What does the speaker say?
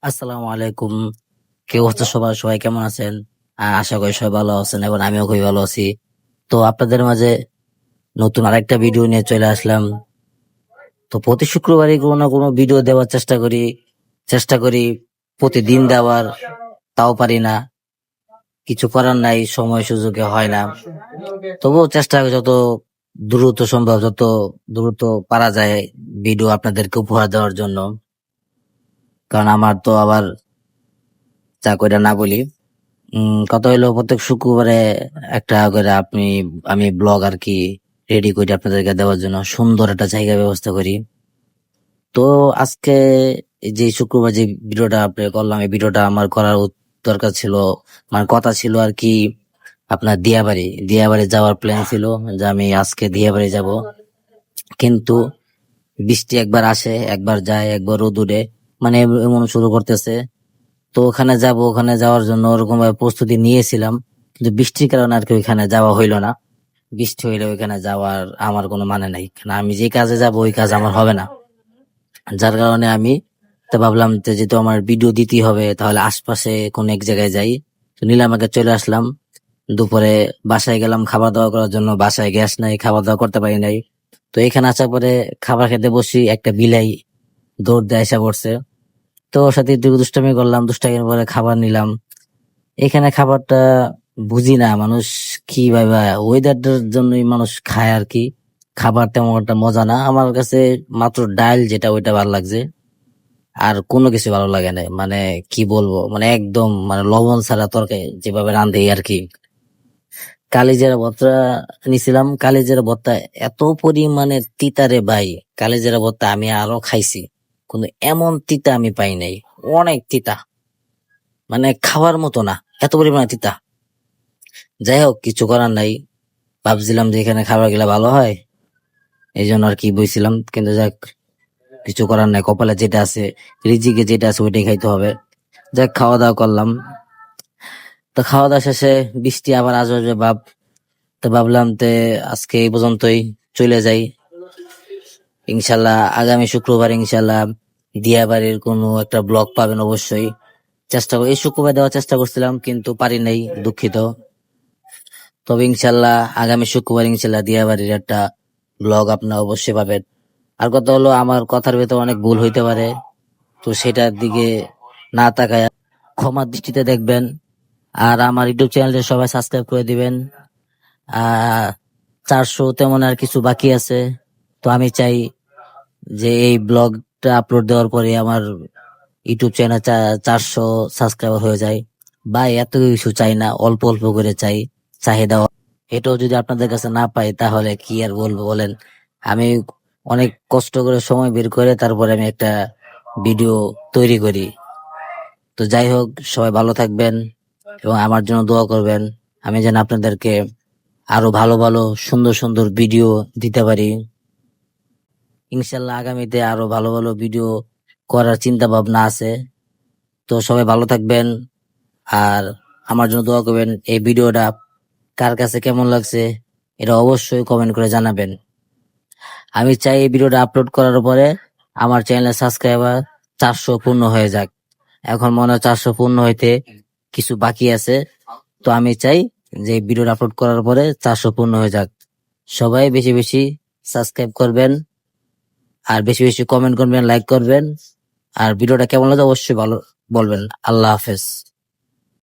আসসালামু আলাইকুম। কি অবস্থা সবার? সবাই কেমন আছেন? আশা করি সবাই ভালো আছেন এবং আমিও খুবই ভালো আছি। তো আপনাদের মাঝে নতুন আরেকটা ভিডিও নিয়ে চলে আসলাম। তো প্রতি শুক্রবারই কোনো না কোনো ভিডিও দেওয়ার চেষ্টা করি প্রতিদিন দেওয়ার, তাও পারি না। কিছু করার নাই, সময় সুযোগে হয় না। তবুও চেষ্টা করি যত দ্রুত সম্ভব, যত দ্রুত পারা যায় ভিডিও আপনাদেরকে উপহার দেওয়ার জন্য। কারণ আমার তো আবার চা কইরা না বলি, কথা হইলো প্রত্যেক শুক্রবারে একটা করে আমি ব্লগ আর কি রেডি করি আপনাদেরকে দেওয়ার জন্য, সুন্দর একটা জায়গা ব্যবস্থা করি। তো আজকে এই যে শুক্রবার যে ভিডিওটা আপনি করলাম, এই ভিডিওটা আমার করার দরকার ছিল, মানে কথা ছিল আর কি। আপনার দিয়াবাড়ি যাওয়ার প্ল্যান ছিল, যে আমি আজকে দিয়াবাড়ি যাব। কিন্তু বৃষ্টি একবার আসে, একবার যায়, একবার রোদ উঠে, মানে এমন শুরু করতেছে। তো ওখানে যাওয়ার জন্য ওরকম ভাবে প্রস্তুতি নিয়েছিলাম, কিন্তু বৃষ্টির কারণে আর কি ওইখানে যাওয়া হইলো না। বৃষ্টি হইলে ওইখানে যাওয়ার আমার কোনো মানে নাই, কারণ আমি যে কাজে যাব ওই কাজ আমার হবে না। যার কারণে আমি তো ভাবলাম যে যেহেতু আমার ভিডিও দিতে হবে, তাহলে আশপাশে কোন এক জায়গায় যাই। তো নীলামাকে চলে আসলাম। দুপুরে বাসায় গেলাম খাবার দাওয়া করার জন্য, বাসায় গ্যাস নাই, খাবার দাওয়া করতে পারি নাই। তো এখানে আসার পরে খাবার খেতে বসি, একটা বিলাই দৌড় দিয়ে এসে পড়ছে। তো ওর সাথে একটু দুষ্টামি করলাম, দুষ্টামির পরে খাবার নিলাম। এখানে খাবারটা বুঝি না মানুষ কিভাবে, ওয়েদারটার জন্যই মানুষ খায় আর কি। খাবার তেমন একটা মজা না আমার কাছে, মাত্র ডাল যেটা ওইটা ভালো লাগছে, আর কোনো কিছু ভালো লাগে না। মানে কি বলবো, মানে একদম মানে লবণ ছাড়া তরকারি যেভাবে রান্ধে আর কি। কালিজিরা ভর্তা নিছিলাম, কালিজিরা ভর্তা এত পরিমাণে তিতা রে ভাই। কালিজিরা ভর্তা আমি আরো খাইছি, কিন্তু এমন তিতা আমি পাই নাই। অনেক তিতা, মানে খাওয়ার মতো না, এত পরিমাণে তিতা। যাই হোক, কিছু করার নাই। ভাবছিলাম যে এখানে খাবার গেলে ভালো হয়, এই জন্য আর কি বইছিলাম। কিন্তু যাক, কিছু করার নাই, কপালে যেটা আছে, রিজিকে যেটা আছে ওইটাই খাইতে হবে। যাক, খাওয়া দাওয়া করলাম। তো খাওয়া দাওয়া শেষে বৃষ্টি আবার আসবে ভাব। তো ভাবলাম আজকে এই পর্যন্তই, চলে যাই। ইনশাল্লাহ আগামী শুক্রবার ইনশাল্লাহ দিয়াবাড়ির কোনো একটা ব্লগ পাবেন অবশ্যই। এই শুক্রবার দেওয়ার চেষ্টা করছিলাম, কিন্তু পারি নাই, দুঃখিত। তবে ইনশাল্লাহ আগামী শুক্রবার ইনশাল্লাহ দিয়াবাড়ির একটা ব্লগ আপনারা অবশ্যই পাবেন। আর কথা হলো, আমার কথার ভেতর অনেক ভুল হইতে পারে, তো সেটার দিকে না তাকায় ক্ষমার দৃষ্টিতে দেখবেন। আর আমার ইউটিউব চ্যানেলটা সবাই সাবস্ক্রাইব করে দিবেন। আহ 400 তেমন আর কিছু বাকি আছে। তো আমি চাই যে এই ব্লগটা আপলোড দেওয়ার পরে আমার ইউটিউব চ্যানেল 400 সাবস্ক্রাইবার হয়ে যায়। বা এত কিছু চাই না, অল্প অল্প করে চাই, চাহিদা। এটাও যদি আপনাদের কাছে না পাই তাহলে কি আর বলবো বলেন। আমি অনেক কষ্ট করে সময় বের করে তারপরে আমি একটা ভিডিও তৈরি করি। তো যাই হোক, সবাই ভালো থাকবেন এবং আমার জন্য দোয়া করবেন, আমি যেন আপনাদেরকে আরো ভালো ভালো সুন্দর সুন্দর ভিডিও দিতে পারি। ইনশাল্লাহ আগামীতে আরো ভালো ভালো ভিডিও করার চিন্তা ভাবনা আছে। তো সবাই ভালো থাকবেন, আর আমার জন্য দোয়া করবেন। এই ভিডিওটা কার কাছে কেমন লাগছে এটা অবশ্যই কমেন্ট করে জানাবেন। আমি চাই এই ভিডিওটা আপলোড করার পরে আমার চ্যানেলের সাবস্ক্রাইবার 400 পূর্ণ হয়ে যাক। এখন মনে হয় 400 পূর্ণ হইতে কিছু বাকি আছে। তো আমি চাই যে ভিডিওটা আপলোড করার পরে 400 পূর্ণ হয়ে যাক। সবাই বেশি বেশি সাবস্ক্রাইব করবেন, আর বেশি বেশি কমেন্ট করবেন, লাইক করবেন। আর ভিডিওটা কেমন লাগে অবশ্যই ভালো বলবেন। আল্লাহ হাফেজ।